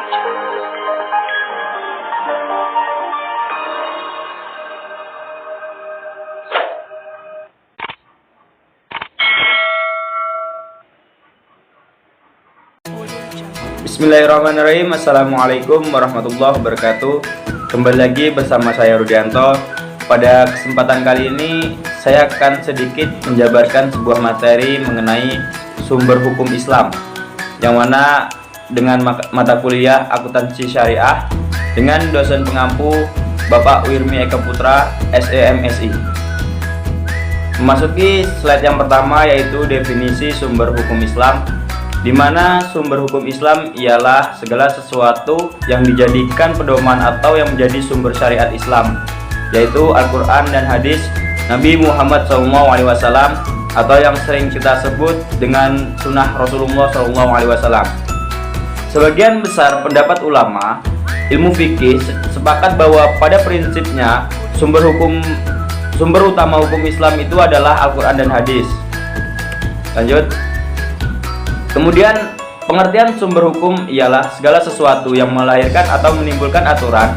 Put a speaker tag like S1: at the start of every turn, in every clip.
S1: Bismillahirrahmanirrahim. Assalamualaikum warahmatullahi wabarakatuh. Kembali lagi bersama saya Rudianto. Pada kesempatan kali ini saya akan sedikit menjabarkan sebuah materi mengenai sumber hukum Islam, yang mana dengan mata kuliah akuntansi syariah dengan dosen pengampu Bapak Wirmi Eka Putra SEMSI. Memasuki slide yang pertama, yaitu definisi sumber hukum Islam, di mana sumber hukum Islam ialah segala sesuatu yang dijadikan pedoman atau yang menjadi sumber syariat Islam, yaitu Al-Quran dan hadis Nabi Muhammad SAW, atau yang sering kita sebut dengan sunnah Rasulullah SAW. Sebagian besar pendapat ulama ilmu fikih sepakat bahwa pada prinsipnya sumber utama hukum Islam itu adalah Al-Quran dan hadis. Lanjut. Kemudian pengertian sumber hukum ialah segala sesuatu yang melahirkan atau menimbulkan aturan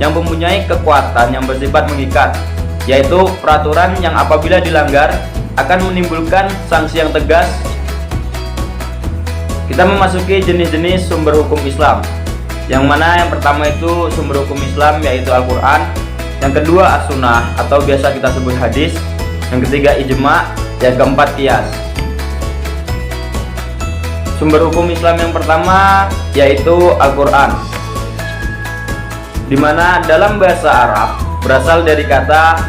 S1: yang mempunyai kekuatan yang bersifat mengikat, yaitu peraturan yang apabila dilanggar akan menimbulkan sanksi yang tegas. Kita memasuki jenis-jenis sumber hukum Islam, yang mana yang pertama itu sumber hukum Islam yaitu Al-Quran, yang kedua As-Sunnah atau biasa kita sebut hadis, yang ketiga ijma, yang keempat qiyas. Sumber hukum Islam yang pertama yaitu Al-Quran, dimana dalam bahasa Arab berasal dari kata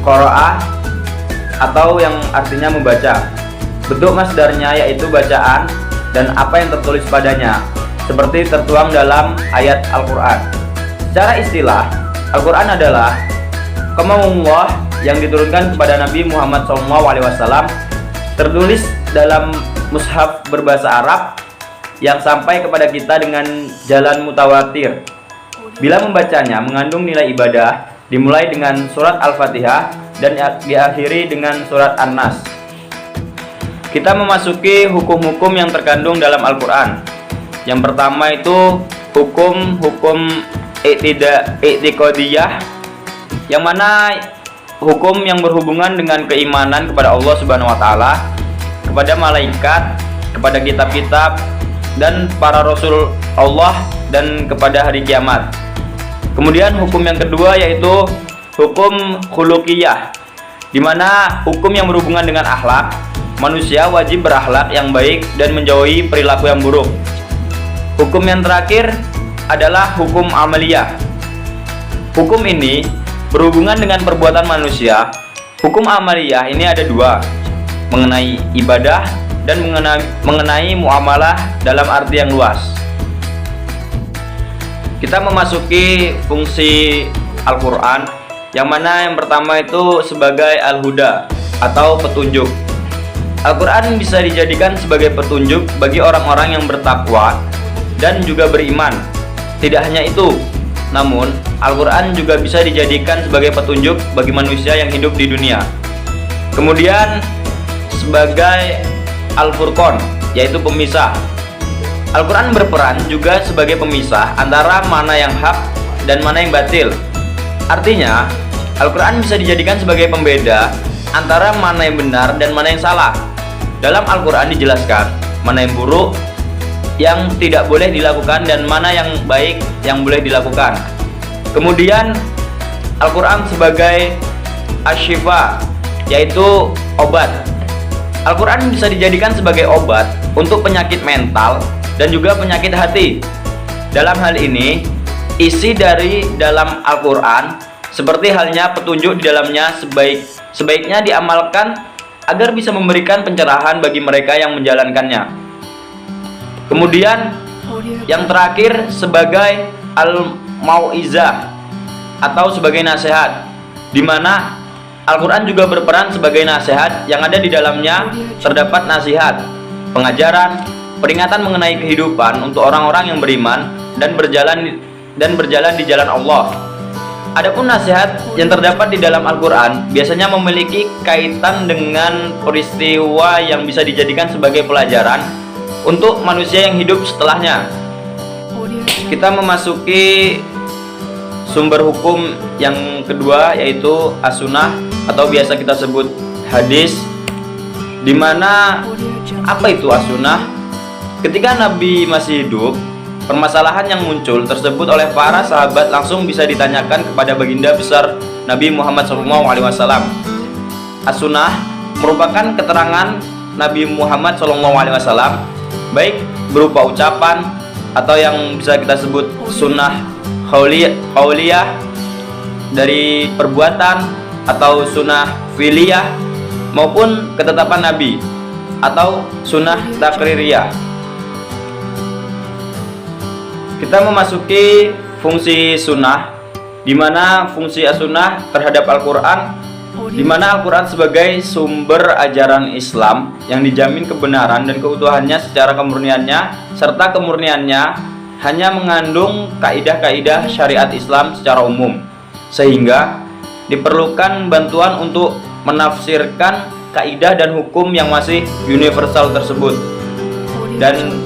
S1: qira'ah atau yang artinya membaca. Bentuk masdarnya yaitu bacaan dan apa yang tertulis padanya, seperti tertuang dalam ayat Al-Quran. Secara istilah, Al-Quran adalah kalamullah yang diturunkan kepada Nabi Muhammad SAW, tertulis dalam mushaf berbahasa Arab yang sampai kepada kita dengan jalan mutawatir. Bila membacanya mengandung nilai ibadah, dimulai dengan surat Al-Fatihah dan diakhiri dengan surat An-Nas. Kita memasuki hukum-hukum yang terkandung dalam Al-Quran. Yang pertama itu hukum i'tiqadiyah, yang mana hukum yang berhubungan dengan keimanan kepada Allah Subhanahu wa Ta'ala, kepada malaikat, kepada kitab-kitab dan para rasul Allah, dan kepada hari kiamat. Kemudian hukum yang kedua yaitu hukum khuluqiyah, di mana hukum yang berhubungan dengan akhlak. Manusia wajib berakhlak yang baik dan menjauhi perilaku yang buruk. Hukum yang terakhir adalah hukum amaliyah. Hukum ini berhubungan dengan perbuatan manusia. Hukum amaliyah ini ada dua, mengenai ibadah dan mengenai muamalah dalam arti yang luas. Kita memasuki fungsi Al-Quran, yang mana yang pertama itu sebagai Al-Huda atau petunjuk. Al-Quran bisa dijadikan sebagai petunjuk bagi orang-orang yang bertakwa dan juga beriman. Tidak hanya itu, namun Al-Quran juga bisa dijadikan sebagai petunjuk bagi manusia yang hidup di dunia. Kemudian sebagai Al-Furqan, yaitu pemisah. Al-Quran berperan juga sebagai pemisah antara mana yang hak dan mana yang batil. Artinya, Al-Quran bisa dijadikan sebagai pembeda antara mana yang benar dan mana yang salah. Dalam Al-Quran dijelaskan mana yang buruk yang tidak boleh dilakukan dan mana yang baik yang boleh dilakukan. Kemudian Al-Quran sebagai asyifa, yaitu obat. Al-Quran bisa dijadikan sebagai obat untuk penyakit mental dan juga penyakit hati. Dalam hal ini, isi dari dalam Al-Quran seperti halnya petunjuk di dalamnya sebaiknya diamalkan agar bisa memberikan pencerahan bagi mereka yang menjalankannya. Kemudian yang terakhir sebagai al-mau'izah atau sebagai nasihat, di mana Al-Quran juga berperan sebagai nasihat, yang ada di dalamnya terdapat nasihat, pengajaran, peringatan mengenai kehidupan untuk orang-orang yang beriman dan berjalan di jalan Allah. Adapun nasihat yang terdapat di dalam Al-Quran biasanya memiliki kaitan dengan peristiwa yang bisa dijadikan sebagai pelajaran untuk manusia yang hidup setelahnya. kita memasuki sumber hukum yang kedua, yaitu as-sunnah atau biasa kita sebut hadis. Dimana apa itu as-sunnah? Ketika Nabi masih hidup, permasalahan yang muncul tersebut oleh para sahabat langsung bisa ditanyakan kepada baginda besar Nabi Muhammad SAW. As-sunnah merupakan keterangan Nabi Muhammad SAW, baik berupa ucapan atau yang bisa kita sebut sunnah qauliyah dari perbuatan, atau sunnah fi'liyah, maupun ketetapan Nabi atau sunnah takririyah. Kita memasuki fungsi sunnah, di mana fungsi as-sunnah terhadap Al-Quran, di mana Al-Quran sebagai sumber ajaran Islam yang dijamin kebenaran dan keutuhannya secara kemurniannya, serta kemurniannya hanya mengandung kaidah-kaidah syariat Islam secara umum, sehingga diperlukan bantuan untuk menafsirkan kaidah dan hukum yang masih universal tersebut. Dan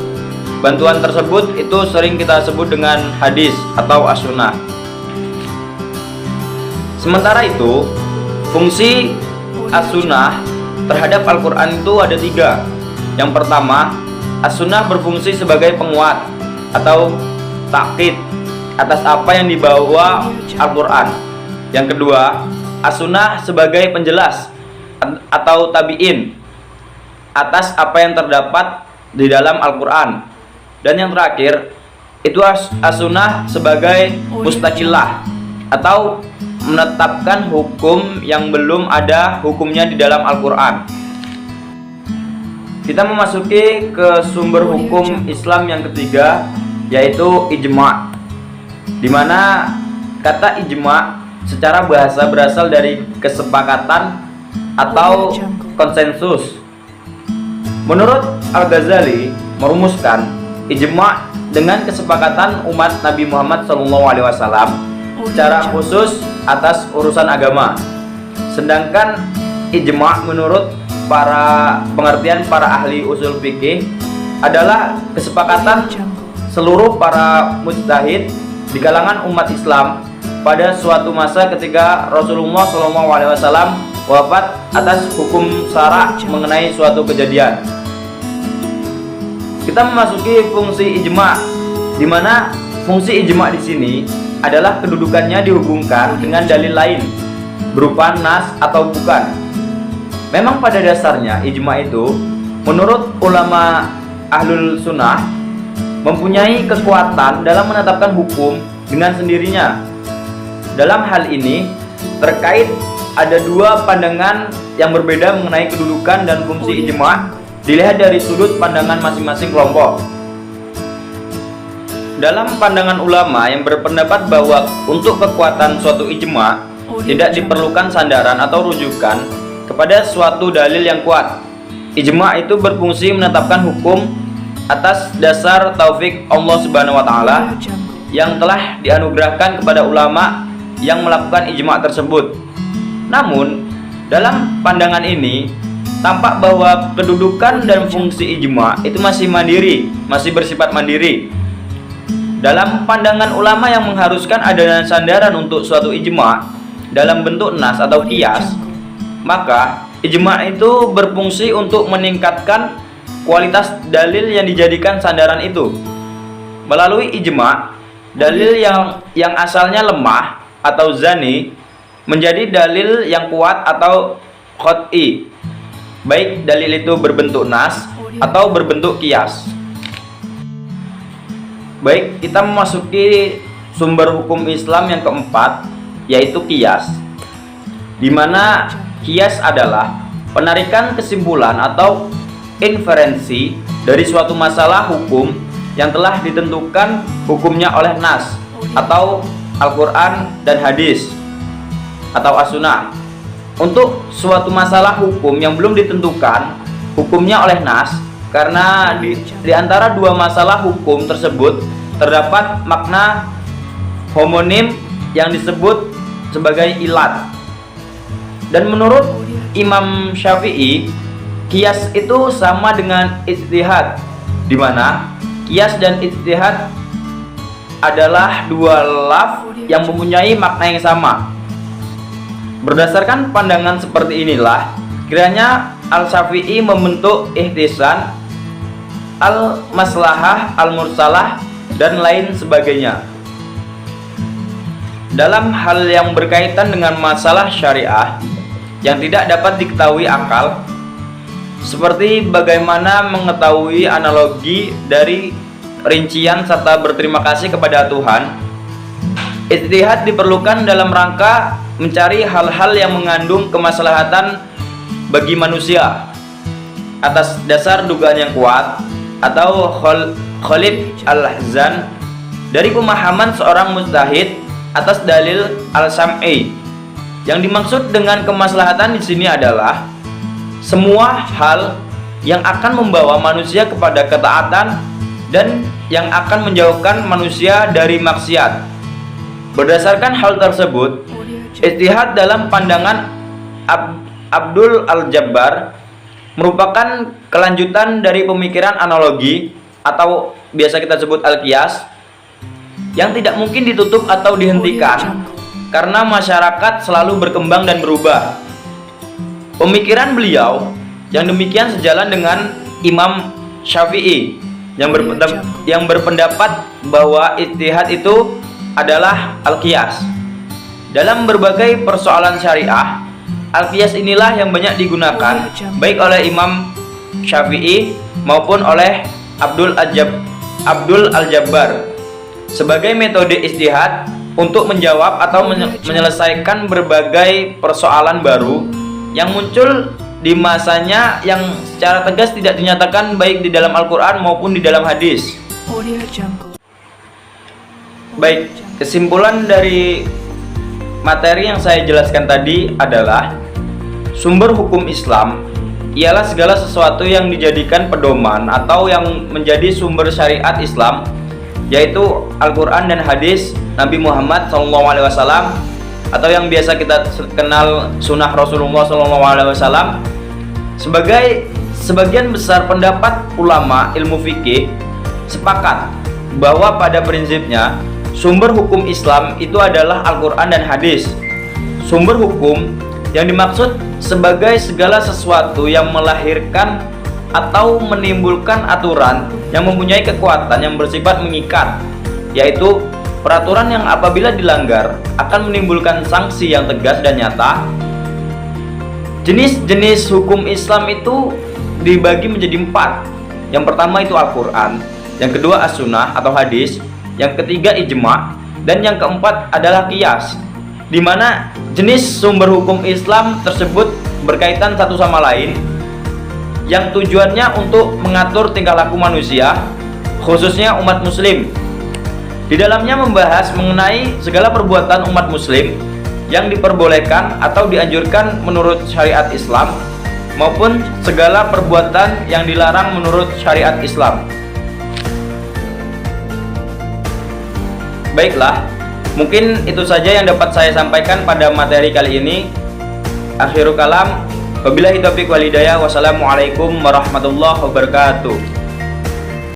S1: bantuan tersebut itu sering kita sebut dengan hadis atau as-sunnah. Sementara itu, fungsi as-sunnah terhadap Al-Quran itu ada 3. Yang pertama, as-sunnah berfungsi sebagai penguat atau takkid atas apa yang dibawa Al-Quran. Yang kedua, as-sunnah sebagai penjelas atau tabi'in atas apa yang terdapat di dalam Al-Quran. Dan yang terakhir, itu as-sunnah sebagai mustaqillah atau menetapkan hukum yang belum ada hukumnya di dalam Al-Quran. Kita memasuki ke sumber hukum Islam yang ketiga, yaitu ijma'. Dimana kata ijma' secara bahasa berasal dari kesepakatan atau konsensus. Menurut Al-Ghazali merumuskan ijma' dengan kesepakatan umat Nabi Muhammad SAW secara khusus atas urusan agama. Sedangkan ijma' menurut pengertian para ahli usul fikih adalah kesepakatan seluruh para mujtahid di kalangan umat Islam pada suatu masa ketika Rasulullah SAW wafat atas hukum syara' mengenai suatu kejadian. Kita memasuki fungsi ijma', di mana fungsi ijma' di sini adalah kedudukannya dihubungkan dengan dalil lain berupa nas atau bukan. Memang pada dasarnya ijma' itu menurut ulama ahlul sunnah mempunyai kekuatan dalam menetapkan hukum dengan sendirinya. Dalam hal ini terkait ada 2 pandangan yang berbeda mengenai kedudukan dan fungsi ijma' dilihat dari sudut pandangan masing-masing kelompok. Dalam pandangan ulama yang berpendapat bahwa untuk kekuatan suatu ijma' tidak diperlukan sandaran atau rujukan kepada suatu dalil yang kuat. Ijma' itu berfungsi menetapkan hukum atas dasar taufik Allah Subhanahu wa taala yang telah dianugerahkan kepada ulama yang melakukan ijma' tersebut. Namun, dalam pandangan ini tampak bahwa kedudukan dan fungsi ijma' itu masih mandiri, masih bersifat mandiri. Dalam pandangan ulama yang mengharuskan adanya sandaran untuk suatu ijma' dalam bentuk nas atau qiyas, maka ijma' itu berfungsi untuk meningkatkan kualitas dalil yang dijadikan sandaran itu. Melalui ijma', dalil yang asalnya lemah atau zani menjadi dalil yang kuat atau qat'i, baik dalil itu berbentuk nas atau berbentuk qiyas. Baik, kita memasuki sumber hukum Islam yang keempat, yaitu qiyas. Di mana qiyas adalah penarikan kesimpulan atau inferensi dari suatu masalah hukum yang telah ditentukan hukumnya oleh nas atau Al-Quran dan hadis atau as-sunnah. Untuk suatu masalah hukum yang belum ditentukan hukumnya oleh nas, karena di antara 2 masalah hukum tersebut terdapat makna homonim yang disebut sebagai ilat. Dan menurut Imam Syafi'i, qiyas itu sama dengan ijtihad, di mana qiyas dan ijtihad adalah dua laf yang mempunyai makna yang sama. Berdasarkan pandangan seperti inilah, kiranya Al-Syafi'i membentuk ihtisan, al-maslahah, al-mursalah, dan lain sebagainya. Dalam hal yang berkaitan dengan masalah syariah yang tidak dapat diketahui akal, seperti bagaimana mengetahui analogi dari rincian serta berterima kasih kepada Tuhan, ijtihad diperlukan dalam rangka mencari hal-hal yang mengandung kemaslahatan bagi manusia atas dasar dugaan yang kuat atau Khalid al-Hazan dari pemahaman seorang mujtahid atas dalil al-sam'i. Yang dimaksud dengan kemaslahatan di sini adalah semua hal yang akan membawa manusia kepada ketaatan dan yang akan menjauhkan manusia dari maksiat. Berdasarkan hal tersebut, ijtihad dalam pandangan Abdul Al-Jabbar merupakan kelanjutan dari pemikiran analogi atau biasa kita sebut al-qiyas yang tidak mungkin ditutup atau dihentikan karena masyarakat selalu berkembang dan berubah. Pemikiran beliau yang demikian sejalan dengan Imam Syafi'i yang berpendapat bahwa ijtihad itu adalah al-qiyas. Dalam berbagai persoalan syariah, al-qiyas inilah yang banyak digunakan baik oleh Imam Syafi'i maupun oleh Abdul Al-Jabbar sebagai metode ijtihad untuk menjawab atau menyelesaikan berbagai persoalan baru yang muncul di masanya yang secara tegas tidak dinyatakan baik di dalam Al-Quran maupun di dalam hadis. Baik, kesimpulan dari materi yang saya jelaskan tadi adalah sumber hukum Islam ialah segala sesuatu yang dijadikan pedoman atau yang menjadi sumber syariat Islam, yaitu Al-Quran dan hadis Nabi Muhammad SAW, atau yang biasa kita kenal sunnah Rasulullah SAW. Sebagai sebagian besar pendapat ulama ilmu fikih sepakat bahwa pada prinsipnya sumber hukum Islam itu adalah Al-Quran dan hadis. Sumber hukum yang dimaksud sebagai segala sesuatu yang melahirkan atau menimbulkan aturan yang mempunyai kekuatan yang bersifat mengikat, yaitu peraturan yang apabila dilanggar akan menimbulkan sanksi yang tegas dan nyata. Jenis-jenis hukum Islam itu dibagi menjadi 4. Yang pertama itu Al-Quran, yang kedua As-Sunnah atau hadis, yang ketiga ijma', dan yang keempat adalah qiyas, di mana jenis sumber hukum Islam tersebut berkaitan satu sama lain, yang tujuannya untuk mengatur tingkah laku manusia, khususnya umat muslim. Di dalamnya membahas mengenai segala perbuatan umat muslim yang diperbolehkan atau dianjurkan menurut syariat Islam, maupun segala perbuatan yang dilarang menurut syariat Islam. Baiklah, mungkin itu saja yang dapat saya sampaikan pada materi kali ini. Akhirul kalam, wabillahi taufiq wal hidayah. Wassalamualaikum warahmatullahi wabarakatuh.